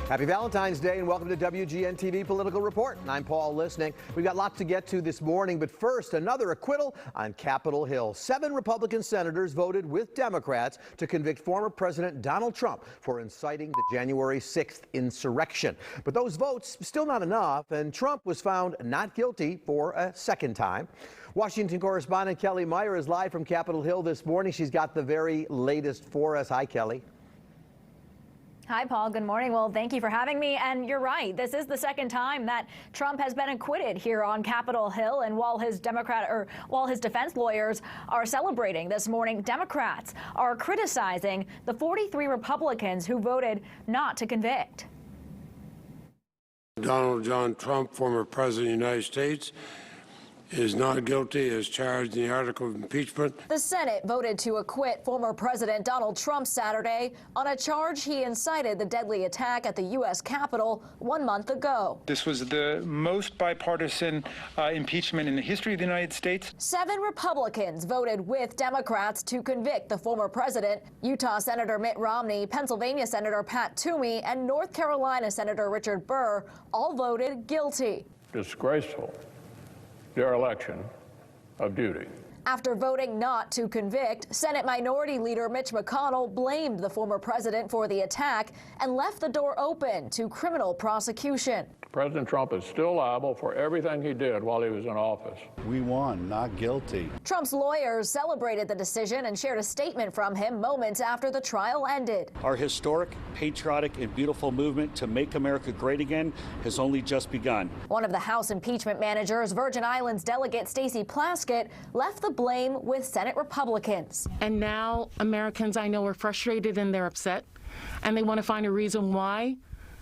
Happy Valentine's Day and welcome to WGN TV Political Report. I'm Paul Lisning. We've got lots to get to this morning, but first, another acquittal on Capitol Hill. 7 Republican senators voted with Democrats to convict former President Donald Trump for inciting the January 6th insurrection. But those votes still not enough, and Trump was found not guilty for a second time. Washington correspondent Kelly Meyer is live from Capitol Hill this morning. She's got the very latest for us. Hi, Kelly. Hi, Paul. Good morning. Well, thank you for having me. And you're right. This is the second time that Trump has been acquitted here on Capitol Hill. And while his defense lawyers are celebrating this morning, Democrats are criticizing the 43 Republicans who voted not to convict. Donald John Trump, former president of the United States, is not guilty as charged in the article of impeachment. The Senate voted to acquit former President Donald Trump Saturday on a charge he incited the deadly attack at the U.S. Capitol 1 month ago. This was the most bipartisan impeachment in the history of the United States. 7 Republicans voted with Democrats to convict the former president. Utah Senator Mitt Romney, Pennsylvania Senator Pat Toomey, and North Carolina Senator Richard Burr all voted guilty. Disgraceful dereliction of duty. After voting not to convict, Senate Minority Leader Mitch McConnell blamed the former president for the attack and left the door open to criminal prosecution. President Trump is still liable for everything he did while he was in office. We won, not guilty. Trump's lawyers celebrated the decision and shared a statement from him moments after the trial ended. Our historic, patriotic, and beautiful movement to make America great again has only just begun. One of the House impeachment managers, Virgin Islands delegate Stacey Plaskett, left the blame with Senate Republicans. And now Americans, I know, are frustrated and they're upset, and they want to find a reason why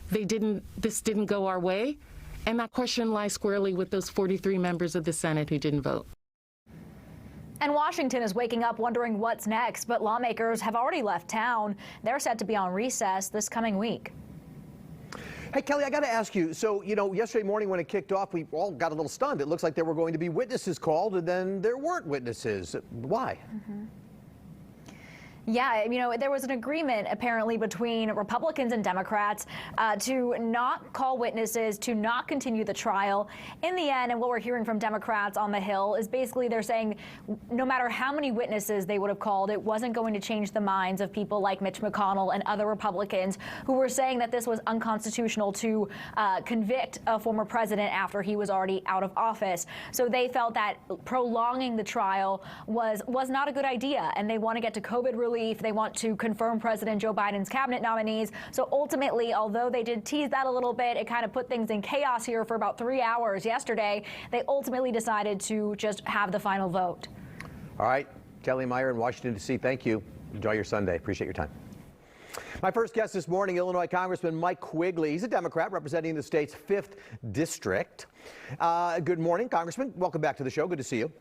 this didn't go our way. And that question lies squarely with those 43 members of the Senate who didn't vote. And Washington is waking up wondering what's next, but lawmakers have already left town. They're set to be on recess this coming week. Hey, Kelly, I got to ask you, so, yesterday morning when it kicked off, we all got a little stunned. It looks like there were going to be witnesses called, and then there weren't witnesses. Why? Yeah, there was an agreement apparently between Republicans and Democrats to not call witnesses, to not continue the trial. In the end, and what we're hearing from Democrats on the Hill is basically they're saying no matter how many witnesses they would have called, it wasn't going to change the minds of people like Mitch McConnell and other Republicans who were saying that this was unconstitutional to convict a former president after he was already out of office. So they felt that prolonging the trial was not a good idea, and they want to get to COVID relief. They want to confirm President Joe Biden's cabinet nominees. So ultimately, although they did tease that a little bit, it kind of put things in chaos here for about 3 hours yesterday. They ultimately decided to just have the final vote. All right. Kelly Meyer in Washington, D.C., thank you. Enjoy your Sunday. Appreciate your time. My first guest this morning, Illinois Congressman Mike Quigley. He's a Democrat representing the state's 5th district. Good morning, Congressman. Welcome back to the show. Good to see you.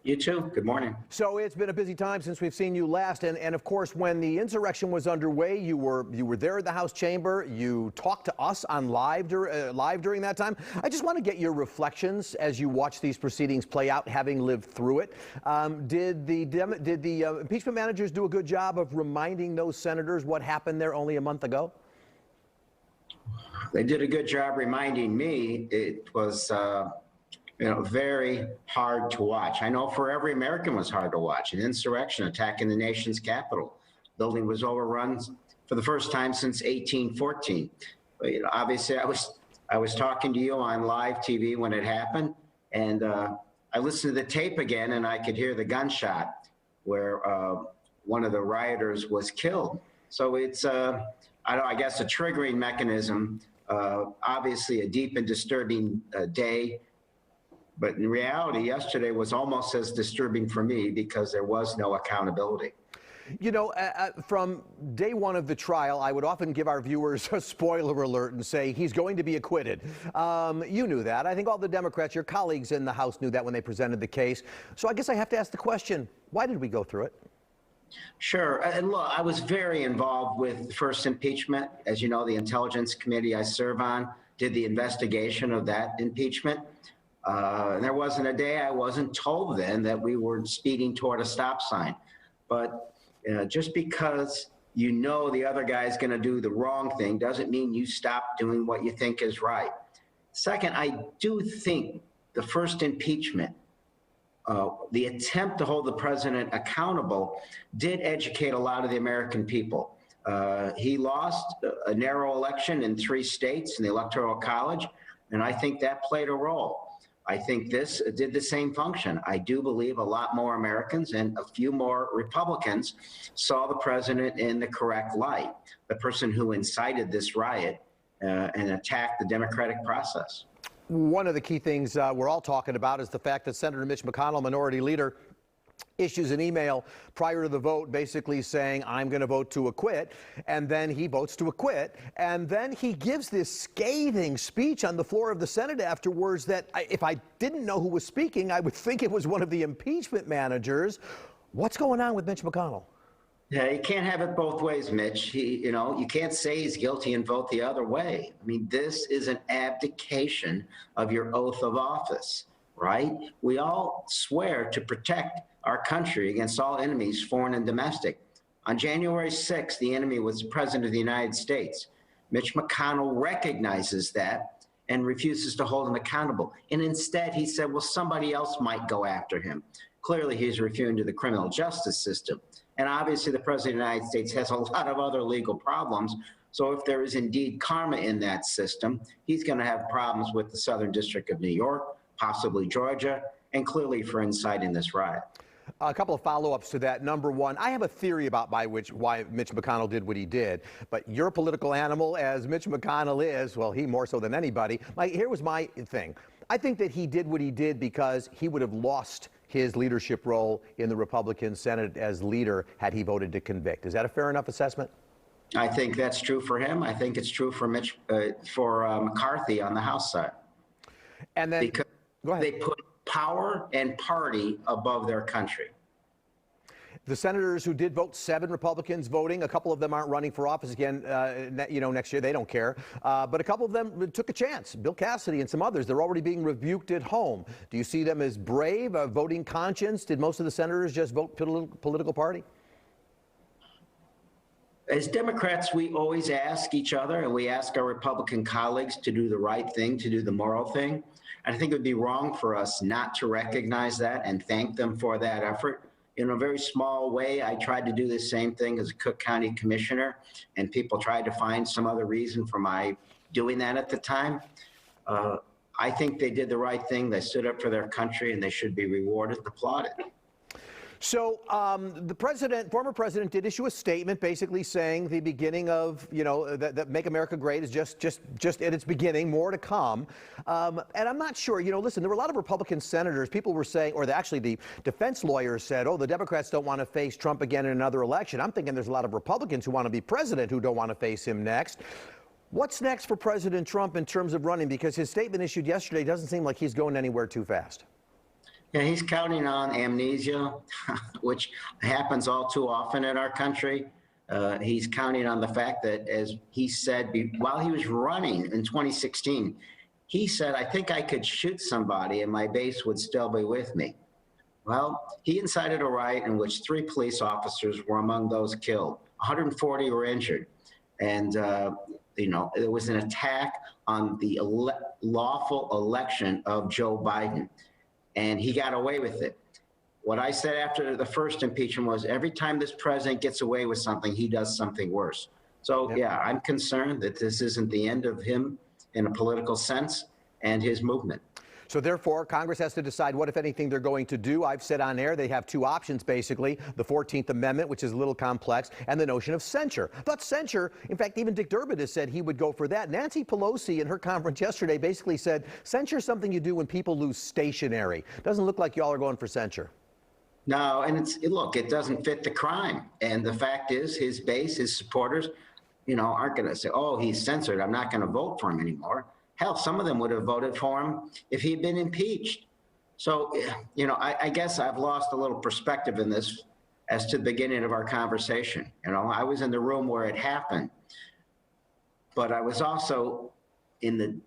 You too. Good morning. So it's been a busy time since we've seen you last, and of course, when the insurrection was underway, you were there at the House chamber. You talked to us on live during that time. I just want to get your reflections as you watch these proceedings play out, having lived through it. Did the impeachment managers do a good job of reminding those senators what happened there only a month ago? They did a good job reminding me. It was very hard to watch. I know for every American it was hard to watch. An insurrection attacking the nation's capital. Building was overrun for the first time since 1814. But, obviously I was talking to you on live TV when it happened, and I listened to the tape again, and I could hear the gunshot where one of the rioters was killed. So it's, I guess, a triggering mechanism. Obviously a deep and disturbing day. But in reality, yesterday was almost as disturbing for me because there was no accountability. From day one of the trial, I would often give our viewers a spoiler alert and say he's going to be acquitted. You knew that. I think all the Democrats, your colleagues in the House, knew that when they presented the case. So I guess I have to ask the question, why did we go through it? Sure. And look, I was very involved with the first impeachment. As you know, the Intelligence Committee I serve on did the investigation of that impeachment. There wasn't a day I wasn't told then that we were speeding toward a stop sign. But just because you know the other guy's going to do the wrong thing doesn't mean you stop doing what you think is right. Second, I do think the first impeachment, the attempt to hold the president accountable, did educate a lot of the American people. He lost a narrow election in 3 states in the Electoral College, and I think that played a role. I think this did the same function. I do believe a lot more Americans and a few more Republicans saw the president in the correct light, the person who incited this riot and attacked the democratic process. One of the key things we're all talking about is the fact that Senator Mitch McConnell, Minority Leader, issues an email prior to the vote basically saying, I'm going to vote to acquit, and then he votes to acquit, and then he gives this scathing speech on the floor of the Senate afterwards that if I didn't know who was speaking, I would think it was one of the impeachment managers. What's going on with Mitch McConnell? Yeah, you can't have it both ways, Mitch. You can't say he's guilty and vote the other way. I mean, this is an abdication of your oath of office, right? We all swear to protect our country against all enemies, foreign and domestic. On January 6th, the enemy was the President of the United States. Mitch McConnell recognizes that and refuses to hold him accountable. And instead, he said, well, somebody else might go after him. Clearly, he's referring to the criminal justice system. And obviously, the President of the United States has a lot of other legal problems. So if there is indeed karma in that system, he's going to have problems with the Southern District of New York, possibly Georgia, and clearly for inciting this riot. A couple of follow-ups to that. Number one, I have a theory about why Mitch McConnell did what he did, but you're a political animal, as Mitch McConnell is. Well, he more so than anybody. Here was my thing. I think that he did what he did because he would have lost his leadership role in the Republican Senate as leader had he voted to convict. Is that a fair enough assessment? I think that's true for him. I think it's true for McCarthy on the House side. And then, because go ahead. They put power and party above their country. The senators who did vote, 7 Republicans voting, a couple of them aren't running for office again, next year. They don't care. But a couple of them took a chance. Bill Cassidy and some others, they're already being rebuked at home. Do you see them as brave, a voting conscience? Did most of the senators just vote political party? As Democrats, we always ask each other, and we ask our Republican colleagues to do the right thing, to do the moral thing. And I think it would be wrong for us not to recognize that and thank them for that effort. In a very small way, I tried to do the same thing as a Cook County commissioner, and people tried to find some other reason for my doing that at the time. I think they did the right thing. They stood up for their country, and they should be rewarded and applauded. So the former president did issue a statement basically saying the beginning of, that Make America Great is just at its beginning, more to come. And I'm not sure, listen, there were a lot of Republican senators, people were saying, or actually the defense lawyers said, oh, the Democrats don't want to face Trump again in another election. I'm thinking there's a lot of Republicans who want to be president who don't want to face him next. What's next for President Trump in terms of running? Because his statement issued yesterday doesn't seem like he's going anywhere too fast. Yeah, he's counting on amnesia, which happens all too often in our country. He's counting on the fact that, as he said while he was running in 2016, he said, I think I could shoot somebody and my base would still be with me. Well, he incited a riot in which 3 police officers were among those killed. 140 were injured. And, there was an attack on the lawful election of Joe Biden. And he got away with it. What I said after the first impeachment was every time this president gets away with something, he does something worse. So, yeah, I'm concerned that this isn't the end of him in a political sense and his movement. So therefore, Congress has to decide what, if anything, they're going to do. I've said on air they have 2 options, basically, the 14th Amendment, which is a little complex, and the notion of censure. But censure, in fact, even Dick Durbin has said he would go for that. Nancy Pelosi in her conference yesterday basically said censure is something you do when people lose stationery. Doesn't look like y'all are going for censure. No, and it doesn't fit the crime. And the fact is his base, his supporters, aren't going to say, oh, he's censored, I'm not going to vote for him anymore. Hell, some of them would have voted for him if he had been impeached. So, I guess I've lost a little perspective in this as to the beginning of our conversation. I was in the room where it happened, but I was also in the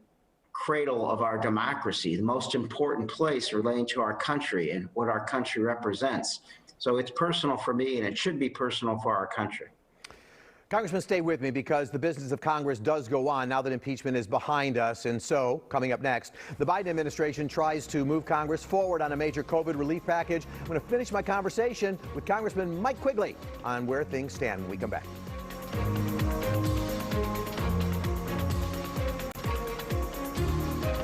cradle of our democracy, the most important place relating to our country and what our country represents. So it's personal for me, and it should be personal for our country. Congressman, stay with me because the business of Congress does go on now that impeachment is behind us. And so, coming up next, the Biden administration tries to move Congress forward on a major COVID relief package. I'm going to finish my conversation with Congressman Mike Quigley on where things stand when we come back.